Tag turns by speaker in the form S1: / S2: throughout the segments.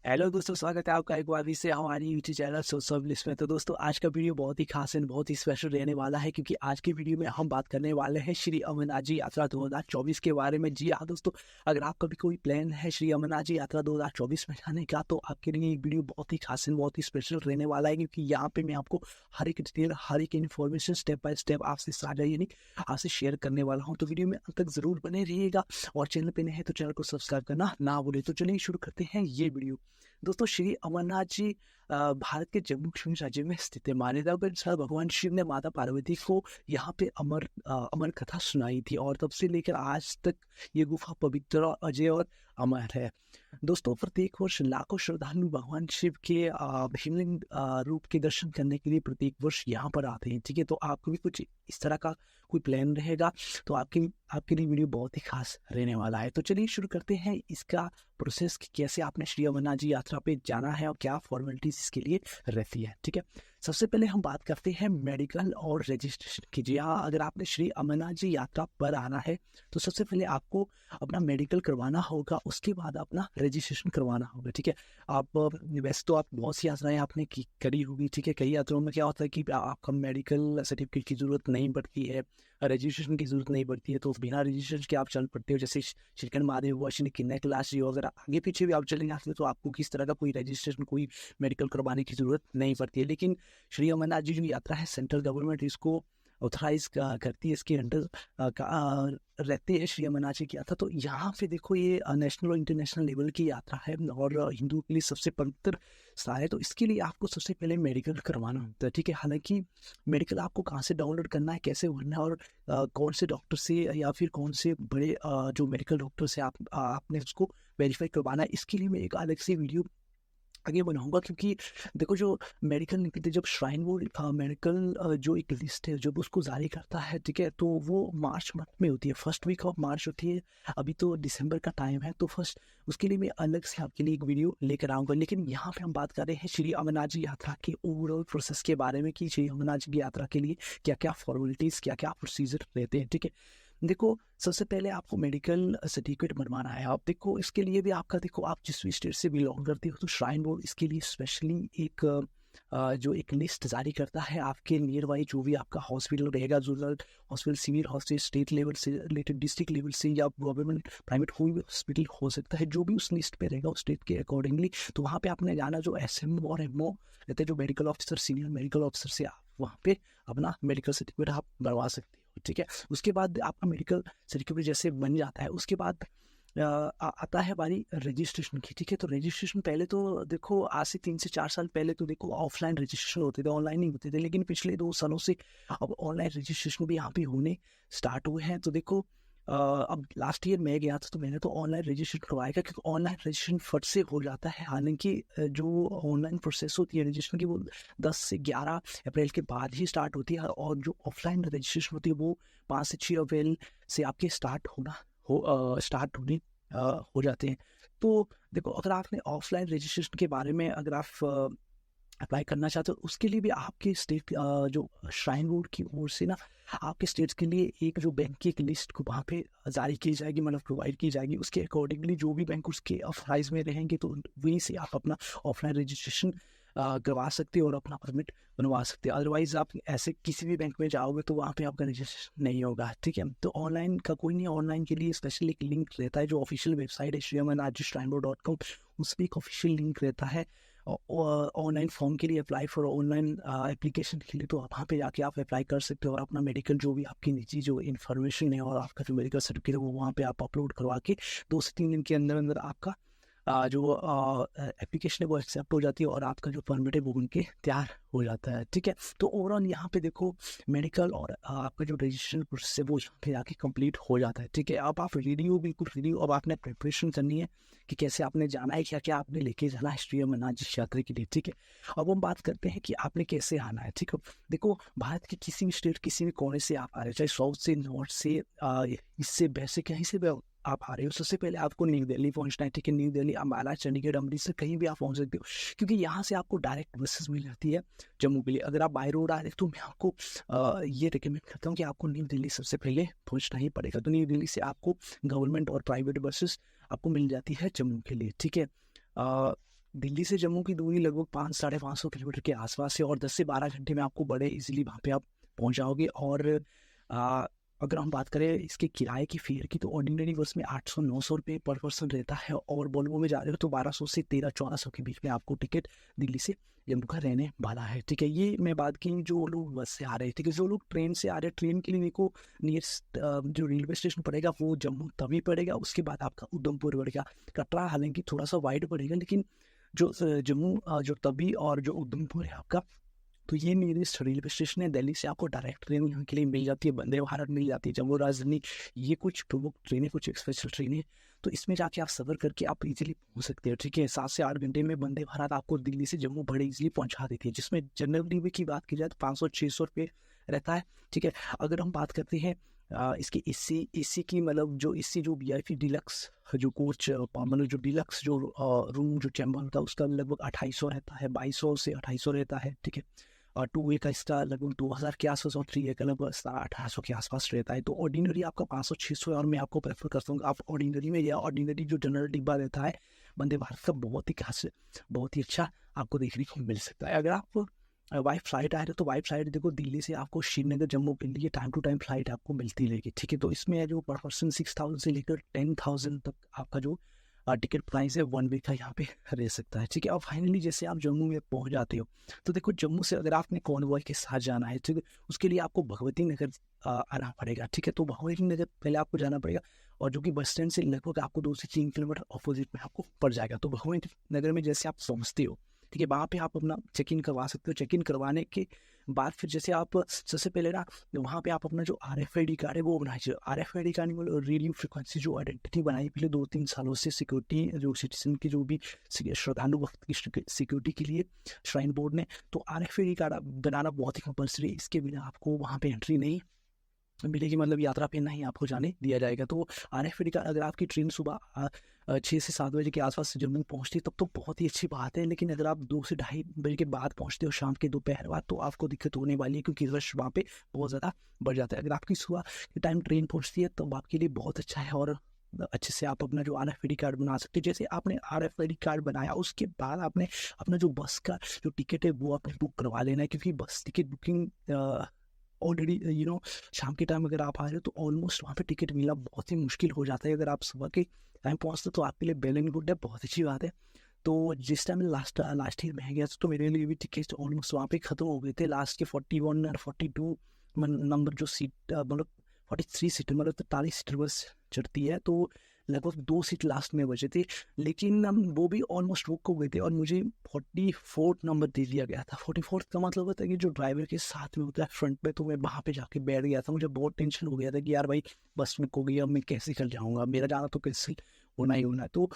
S1: Hello दोस्तों, स्वागत है आपका एक बार फिर से हमारी यूट्यूब चैनल सोशल लिस्ट में। तो दोस्तों, आज का वीडियो बहुत ही खास एंड बहुत ही स्पेशल रहने वाला है, क्योंकि आज के वीडियो में हम बात करने वाले हैं श्री अमरनाथ जी यात्रा 2024 के बारे में। जी हाँ दोस्तों, अगर आपका भी कोई प्लान है श्री अमरनाथ जी यात्रा 2024 में जाने का, तो आपके लिए ये वीडियो बहुत ही खास एंड बहुत ही स्पेशल रहने वाला है, क्योंकि यहाँ पे मैं आपको हर एक डिटेल, हर एक इन्फॉर्मेशन स्टेप बाय स्टेप आपसे साझा यानी आपसे शेयर करने वाला हूँ। तो वीडियो में अंत तक जरूर बने रहिएगा, और चैनल पे नए हैं तो चैनल को सब्सक्राइब करना ना भूले। तो चलिए शुरू करते हैं ये वीडियो। दोस्तों, श्री अमरनाथ जी भारत के जम्मू कश्मीर राज्य में स्थित है। मान्यता के अनुसार भगवान शिव ने माता पार्वती को यहाँ पे अमर कथा सुनाई थी, और तब से लेकर आज तक ये गुफा पवित्र और अजय और अमर है। दोस्तों, प्रत्येक वर्ष लाखों श्रद्धालु भगवान शिव के हिमलिंग रूप के दर्शन करने के लिए प्रत्येक वर्ष यहाँ पर आते हैं। ठीक है, तो आपको भी कुछ इस तरह का कोई प्लान रहेगा तो आपके लिए वीडियो बहुत ही खास रहने वाला है। तो चलिए शुरू करते हैं इसका प्रोसेस कि कैसे आपने श्री अमरनाथ जी यात्रा पे जाना है और क्या फॉर्मेलिटीज इसके लिए रहती है। ठीक है, सबसे पहले हम बात करते हैं मेडिकल और रजिस्ट्रेशन की। जी हाँ, अगर आपने श्री अमरनाथ जी यात्रा पर आना है तो सबसे पहले आपको अपना मेडिकल करवाना होगा, उसके बाद अपना रजिस्ट्रेशन करवाना होगा। ठीक है, आप वैसे तो आप बहुत सी यात्राएं आपने करी होगी। ठीक है, कई यात्राओं में क्या होता है कि आपका मेडिकल सर्टिफिकेट की ज़रूरत नहीं पड़ती है, रजिस्ट्रेशन की ज़रूरत नहीं पड़ती है, तो बिना रजिस्ट्रेशन के आप चल पड़ते हो। जैसे श्रीखंड महादेव हुआ, श्री किन्नर कैलाश जी, अगर आगे पीछे भी आप चले जाते हो तो आपको किस तरह का कोई रजिस्ट्रेशन, कोई मेडिकल करवाने की ज़रूरत नहीं पड़ती है। लेकिन श्री अमरनाथ जी जो यात्रा है, सेंट्रल गवर्नमेंट इसको ऑथराइज करती है, इसके अंडर रहते हैं श्री अमरनाथ जी की यात्रा। तो यहाँ पे देखो, ये नेशनल और इंटरनेशनल लेवल की यात्रा है और हिंदुओं के लिए सबसे पवित्र स्थान है। तो इसके लिए आपको सबसे पहले मेडिकल करवाना होता है। ठीक है, हालांकि मेडिकल आपको कहाँ से डाउनलोड करना है, कैसे भरना है, और कौन से डॉक्टर से या फिर कौन से बड़े जो मेडिकल डॉक्टर से आपने उसको वेरीफाई करवाना है, इसके लिए मैं एक अलग से वीडियो आगे बनाऊंगा। क्योंकि देखो, जो मेडिकल निकलते, जब श्राइन बोर्ड मेडिकल जो एक लिस्ट है जब उसको जारी करता है, ठीक है, तो वो मार्च मंथ में होती है, फर्स्ट वीक ऑफ मार्च होती है। अभी तो दिसंबर का टाइम है, तो फर्स्ट उसके लिए मैं अलग से आपके लिए एक वीडियो लेकर आऊँगा। लेकिन यहाँ पे हम बात कर रहे हैं श्री अमरनाथ जी यात्रा के ओवरऑल प्रोसेस के बारे में, कि श्री अमरनाथ जी की यात्रा के लिए क्या क्या फॉर्मेलिटीज़, क्या क्या प्रोसीजर रहते हैं। ठीक है, देखो, सबसे पहले आपको मेडिकल सर्टिफिकेट बनवाना है। आप देखो, इसके लिए भी आपका, देखो, आप जिस भी स्टेट से बिलोंग करते हो, तो श्राइन बोर्ड इसके लिए स्पेशली एक जो एक लिस्ट जारी करता है आपके नियर बाई, जो भी आपका हॉस्पिटल रहेगा, general hospital, civil hospital, state level से रिलेटेड, डिस्ट्रिक्ट लेवल से, या गवर्नमेंट प्राइवेट कोई भी हॉस्पिटल हो सकता है, जो भी उस लिस्ट पे रहेगा उस स्टेट के अकॉर्डिंगली। तो वहाँ पे आपने जाना, जो एसएमओ और एमओ रहते हैं, जो medical officer, senior medical officer से आप वहाँ पे अपना मेडिकल सर्टिफिकेट आप बनवा सकते हो। ठीक है, उसके बाद आपका मेडिकल सर्टिफिकेट जैसे बन जाता है, उसके बाद आता है हमारी रजिस्ट्रेशन की। ठीक है, तो रजिस्ट्रेशन पहले तो देखो, आज से 3 से 4 साल पहले तो देखो ऑफलाइन रजिस्ट्रेशन होते थे, ऑनलाइन नहीं होते थे। लेकिन पिछले 2 सालों से अब ऑनलाइन रजिस्ट्रेशन भी यहाँ पे होने स्टार्ट हुए हैं। तो देखो, अब लास्ट ईयर मैं गया था तो मैंने तो ऑनलाइन रजिस्ट्रेशन करवाया, क्योंकि ऑनलाइन रजिस्ट्रेशन फट से हो जाता है। हालांकि जो ऑनलाइन प्रोसेस होती है रजिस्ट्रेशन की, वो 10 से 11 अप्रैल के बाद ही स्टार्ट होती है, और जो ऑफलाइन रजिस्ट्रेशन होती है वो 5 से 6 अप्रैल से आपके स्टार्ट होने हो जाते हैं। तो देखो, अगर आपने ऑफलाइन रजिस्ट्रेशन के बारे में अगर आप अप्लाई करना चाहते हो, उसके लिए भी आपके स्टेट जो श्राइन बोर्ड की ओर से ना, आपके स्टेट्स के लिए एक जो बैंक की एक लिस्ट को वहाँ पे जारी की जाएगी, मतलब प्रोवाइड की जाएगी। उसके अकॉर्डिंगली जो भी बैंक उसके ऑथराइज में रहेंगे, तो वहीं से आप अपना ऑफलाइन रजिस्ट्रेशन करवा सकते हो और अपना परमिट बनवा सकते हो। अदरवाइज आप ऐसे किसी भी बैंक में जाओगे तो वहाँ पे आपका रजिस्ट्रेशन नहीं होगा। ठीक है, तो ऑनलाइन का कोई नहीं, ऑनलाइन के लिए स्पेशल एक लिंक रहता है, जो ऑफिशियल वेबसाइट है shriamanajshrineboard.com, उस पर एक ऑफिशियल लिंक रहता है ऑनलाइन फॉर्म के लिए, अप्लाई फॉर ऑनलाइन एप्लीकेशन के लिए। तो वहाँ पे जाके आप अप्लाई कर सकते हो और अपना मेडिकल, जो भी आपकी निजी जो इन्फॉर्मेशन है और आपका जो मेडिकल सर्टिफिकेट है, वो वहाँ पे आप अपलोड करवा के 2 से 3 दिन के अंदर अंदर आपका जो एप्लीकेशन है वो एक्सेप्ट हो जाती है, और आपका जो परमिट है वो उनके तैयार हो जाता है। ठीक है, तो ओवरऑल यहाँ पे देखो, मेडिकल और आपका जो रजिस्ट्रेशन प्रोसेस है वो यहाँ पे जाके कंप्लीट हो जाता है। ठीक है, अब आप रेडी हो, बिल्कुल रेडी हो। अब आपने प्रिपरेशन करनी है कि कैसे आपने जाना है, क्या क्या आपने लेके जाना है श्री अमरनाथ जी यात्रा के लिए। ठीक है, अब हम बात करते हैं कि आपने कैसे आना है। ठीक है, देखो, भारत के किसी भी स्टेट, किसी भी कोने से आप आ रहे हो, चाहे साउथ से, नॉर्थ से, इससे वैसे कहीं से भी आप आ रहे हो, सबसे पहले आपको न्यू दिल्ली पहुंचना है। ठीक है, न्यू दिल्ली, अम्बाला, चंडीगढ़, अमृतसर, कहीं भी आप पहुंच सकते हो, क्योंकि यहाँ से आपको डायरेक्ट बसेस मिल जाती है जम्मू के लिए। अगर आप बाय रोड आ रहे हो तो मैं आपको ये रिकमेंड करता हूँ कि आपको न्यू दिल्ली सबसे पहले पहुँचना ही पड़ेगा। तो न्यू दिल्ली से आपको गवर्नमेंट और प्राइवेट बसेस आपको मिल जाती है जम्मू के लिए। ठीक है, दिल्ली से जम्मू की दूरी लगभग 500-550 किलोमीटर के आसपास है और 10 से 12 घंटे में आपको बड़े इजीली वहाँ पे आप पहुँच जाओगे। और आ, अगर हम बात करें इसके किराए की फेयर की, तो ऑर्डिनरी बस में 800-900 रुपये पर पर्सन रहता है, और वॉल्वो में जा रहे हो तो 1200 से 1300-1400 के बीच में आपको टिकट दिल्ली से जम्मू का रहने वाला है। ठीक है, ये मैं बात की जो लोग बस से आ रहे हैं। ठीक है, जो लोग ट्रेन से आ रहे हैं, ट्रेन के लिए मेरे को नियरेस्ट जो रेलवे स्टेशन पड़ेगा वो जम्मू तभी पड़ेगा, उसके बाद आपका उधमपुर पड़ेगा। कटरा हालांकि थोड़ा सा वाइड पड़ेगा, लेकिन जो जम्मू जो तवी और जो उधमपुर है आपका, तो ये नियरेस्ट रेलवे स्टेशन है। दिल्ली से आपको डायरेक्ट ट्रेन यहाँ के लिए मिल जाती है, वंदे भारत मिल जाती है, जम्मू राजधानी, ये कुछ प्रमुख ट्रेनें, कुछ स्पेशल ट्रेनें। तो इसमें जाके आप सफ़र करके आप इजीली पहुँच सकते हो। ठीक है, 7 से 8 घंटे में वंदे भारत आपको दिल्ली से जम्मू बड़े इजीली पहुँचा देती है, जिसमें जनरल डब्बे की बात की जाए तो 500-600 रुपये रहता है। ठीक है, अगर हम बात करते हैं इसकी एसी की, मतलब जो एसी जो वीआईपी डिलक्स जो कोच, मतलब जो डिलक्स जो रूम जो चैम्बर होता है, उसका लगभग 2800 रहता है, 2200 से 2800 रहता है। ठीक है, और 2A का इसका लगभग 2000 के आसपास, और 3A का लगभग 1800 के आसपास रहता है। तो ऑर्डिनरी आपका 500-600 है, और मैं आपको प्रेफर करता हूँ आप ऑर्डिनरी में, या ऑर्डिनरी जो जनरल डिब्बा रहता है वंदे भारत का, बहुत ही खास, बहुत ही अच्छा आपको देखने को मिल सकता है। अगर आप वाई फ्लाइट आ रहे हो तो वाई फ्लाइट देखो, दिल्ली से आपको श्रीनगर जम्मू के लिए टाइम टू टाइम फ्लाइट आपको मिलती रहेगी। ठीक है, तो इसमें जो पर पर्सन 6000 से लेकर 10,000 तक आपका जो टिकट प्राइस है 1 वीक का यहाँ पे रह सकता है। ठीक है, और फाइनली जैसे आप जम्मू में पहुँच जाते हो, तो देखो जम्मू से अगर आपने कॉन्वॉय के साथ जाना है, ठीक है, उसके लिए आपको भगवती नगर आना पड़ेगा। ठीक है, तो भगवती नगर पहले आपको जाना पड़ेगा, और जो कि बस स्टैंड से लगभग आपको 2 से 3 किलोमीटर अपोजिट में आपको पड़ जाएगा। तो भगवती नगर में जैसे आप पहुँचते हो, ठीक है, वहाँ पे आप अपना चेक इन करवा सकते हो। चेक इन करवाने के बाद फिर जैसे आप सबसे पहले ना वहाँ पे आप अपना जो RFID कार्ड है वो बनाइए। RFID कार्ड मतलब रेडियो फ्रिक्वेंसी जो आइडेंटिटी बनाई पिछले 2-3 सालों से सिक्योरिटी, जो सिटीजन की जो भी श्रद्धालु भक्त की सिक्योरिटी के लिए श्राइन बोर्ड ने, तो RFID कार्ड बनाना बहुत ही कंपल्सरी है। इसके बिना आपको वहाँ पे एंट्री नहीं मिलेगी, मतलब यात्रा पे नहीं आपको जाने दिया जाएगा। तो RFID कार्ड, अगर आपकी ट्रेन सुबह 6 से 7 बजे के आसपास जम्मू पहुँचती है तब तो बहुत ही अच्छी बात है, लेकिन अगर आप 2 से ढाई बजे के बाद पहुँचते हो, शाम के दोपहर बाद, तो आपको दिक्कत होने वाली है, क्योंकि रश वहाँ पे बहुत ज़्यादा बढ़ जाता है। अगर आपकी सुबह के टाइम ट्रेन पहुँचती है तब आपके लिए बहुत अच्छा है, और अच्छे से आप अपना जो RFID कार्ड बना सकते हैं। जैसे आपने RFID कार्ड बनाया, उसके बाद आपने अपना जो बस का जो टिकट है वो आपने बुक करवा लेना है, क्योंकि बस टिकट बुकिंग ऑलरेडी शाम के टाइम अगर आप आ रहे हो तो ऑलमोस्ट वहाँ पे टिकट मिलना बहुत ही मुश्किल हो जाता है। अगर आप सुबह के टाइम पहुँचते हो तो आपके लिए वेल एंड गुड है, बहुत अच्छी बात है। तो जिस टाइम लास्ट ईयर में गया तो मेरे लिए भी टिकट ऑलमोस्ट वहाँ पे ख़त्म हो गए थे। लास्ट के 41 और 42 नंबर जो सीट, मतलब 43 सीटर, मतलब 43 सीटर बस चढ़ती है, तो लगभग 2 सीट लास्ट में बचे थे, लेकिन वो भी ऑलमोस्ट बुक हो गए थे, और मुझे 44 नंबर दे दिया गया था। 44 का मतलब होता है कि जो ड्राइवर के साथ में होता है फ्रंट पे, तो मैं वहाँ पे जाके बैठ गया था। मुझे बहुत टेंशन हो गया था कि यार भाई बस में खो गई, अब मैं कैसे कर जाऊँगा, मेरा जाना तो कैंसिल होना ही होना है। तो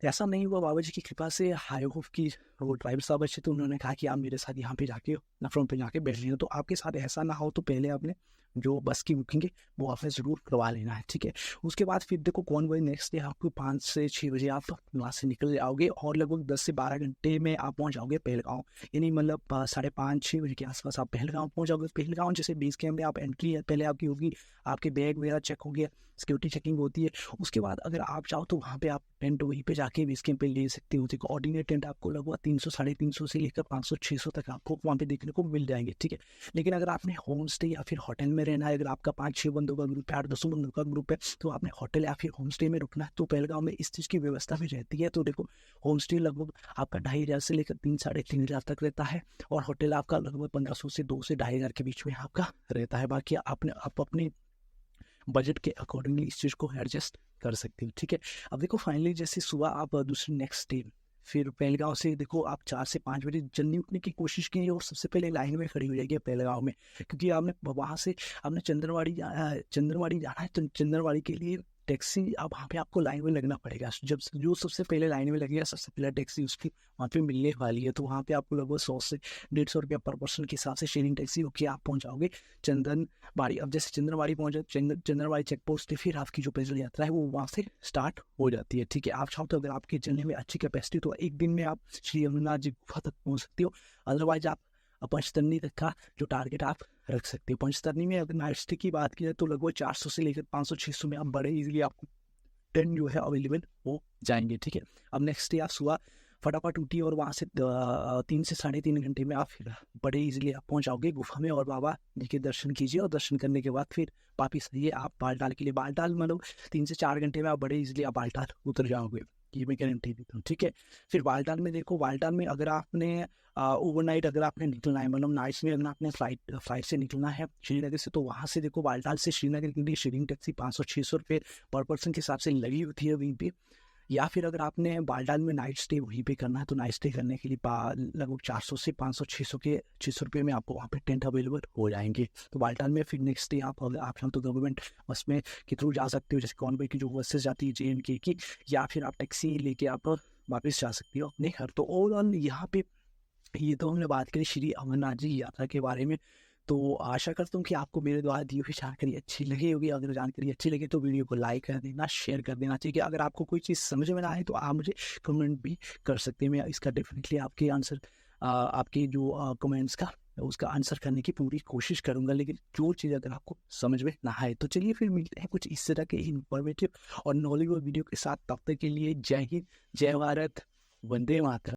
S1: ऐसा नहीं हुआ, बाबा जी की कृपा से, हाई होप की वो ड्राइवर साहब अच्छे, तो उन्होंने कहा कि आप मेरे साथ यहाँ पे जाके ना फ्रंट पे जाके बैठ लेना। तो आपके साथ ऐसा ना हो तो पहले आपने जो बस की बुकिंग है वो आपने ज़रूर करवा लेना है। ठीक है, उसके बाद फिर देखो कॉन्वॉय नेक्स्ट डे आपको 5 से 6 बजे आप वहाँ से निकल जाओगे, और लगभग 10 से 12 घंटे में आप पहुँच जाओगे पहलगाँव, यानी मतलब 5:30-6 बजे के आसपास आप पहलगाँव पहुँच जाओगे। पहलगाँव जैसे बेस कैंप में आप एंट्री है पहले आपकी होगी, आपके बैग वगैरह चेक हो गया, सिक्योरिटी चेकिंग होती है। उसके बाद अगर आप चाहो तो वहाँ पे आप टेंट वहीं पे जाके बेस कैंप पे ले सकते हो। देखो ऑर्डिनरी टेंट आपको लगभग 300-350 से लेकर 500-600 तक आपको वहाँ पे देखने को मिल जाएंगे। ठीक है, लेकिन अगर आपने होम स्टे या फिर होटल में रहना है, अगर आपका 5-6 बंदों का ग्रुप है, 8-10 बंदों का ग्रुप है, तो आपने होटल या फिर होम स्टे में रुकना है, तो पहलगाँव में इस चीज़ की व्यवस्था भी रहती है। तो देखो होम स्टे लगभग आपका 2500 से लेकर 3-3.5 तक रहता है, और होटल आपका लगभग 1500 से 2 से 2500 के बीच में आपका रहता है। बाकी आप अपने बजट के अकॉर्डिंगली इस चीज़ को एडजस्ट कर सकते हो। ठीक है, अब देखो फाइनली जैसे सुबह आप दूसरी नेक्स्ट डे फिर पहलगाँव से देखो आप 4 से 5 बजे जल्दी उठने की कोशिश कीजिए, और सबसे पहले लाइन में खड़ी हो जाएगी पहलगाँव में, क्योंकि आपने वहाँ से आपने चंदनवाड़ी जाना है। तो चंदनवाड़ी के लिए टैक्सी, अब वहाँ पे आपको लाइन में लगना पड़ेगा। जब जो सबसे पहले लाइन में लगेगा, सबसे पहले टैक्सी उसकी वहाँ पे मिलने वाली है, तो वहाँ पे आपको लगभग 100 से 150 रुपया पर पर्सन के हिसाब से शेयरिंग टैक्सी होकर आप पहुँच जाओगे चंदनबाड़ी। अब जैसे चंदनबाड़ी पहुँचे, चंदनबाड़ी चेक पोस्ट, फिर आपकी जो पैदल यात्रा है वो वहाँ से स्टार्ट हो जाती है। ठीक है, आप चाहो तो अगर आपके चलने में अच्छी कैपेसिटी तो एक दिन में आप श्री अमरनाथ जी गुफा तक पहुँच सकते हो। अदरवाइज आप पंचतरनी तक का जो टारगेट आप रख सकते हो। पंचतरनी में अगर नाइट स्टे की बात की जाए तो लगभग 400 से लेकर 500-600 में आप बड़े इजीली आपको टेंट जो है अवेलेबल हो जाएंगे। ठीक है, अब नेक्स्ट डे आप सुबह फटाफट उठिए और वहाँ से 3 से साढ़े 3 घंटे में आप फिर बड़े ईजिली आप पहुँच जाओगे गुफा में और बाबा जी के दर्शन कीजिए और दर्शन करने के बाद फिर वापिस आइए आप बालटाल के लिए। बालटाल मतलब 3 से 4 घंटे में आप बड़े ईजिली आप बालटाल उतर जाओगे, ये मैं गारंटी देता हूँ, ठीक है। फिर बालटाल में देखो, बालटाल में अगर आपने ओवरनाइट अगर आपने निकलना है, मतलब नाइट्स में अगर आपने फ्लाइट से निकलना है श्रीनगर से, तो वहाँ से देखो बालटाल से श्रीनगर के लिए शेयरिंग टैक्सी 500-600 रुपये पर पर्सन के हिसाब से लगी होती है वहीं पे। या फिर अगर आपने बालटाल में नाइट स्टे वहीं पे करना है तो नाइट स्टे करने के लिए लगभग 400 से 500-600 रुपये में आपको वहाँ पे टेंट अवेलेबल हो जाएंगे। तो बालटाल में फिर नेक्स्ट डे आप चाहो तो गवर्नमेंट बस में के थ्रू जा सकते हो, जैसे कॉन्वे की जो बसेस जाती है JNK की, या फिर आप टैक्सी लेके आप वापस जा सकते हो अपने घर। तो ओवरऑल यहाँ पे ये तो हमने बात करी श्री अमरनाथ जी की यात्रा के बारे में। तो आशा करता हूँ कि आपको मेरे द्वारा दी हुई जानकारी अच्छी लगी होगी। अगर जानकारी अच्छी लगी तो वीडियो को लाइक कर देना, शेयर कर देना चाहिए। अगर आपको कोई चीज़ समझ में ना आए तो आप मुझे कमेंट भी कर सकते हैं, मैं इसका डेफिनेटली आपके आंसर आपके जो कमेंट्स का उसका आंसर करने की पूरी कोशिश करूंगा। लेकिन जो चीज़ अगर आपको समझ में ना आए तो चलिए फिर मिलते हैं कुछ इस तरह के इन्फॉर्मेटिव और नॉलेजेबल वीडियो के साथ। तब तक के लिए जय हिंद, जय भारत, वंदे मातरम।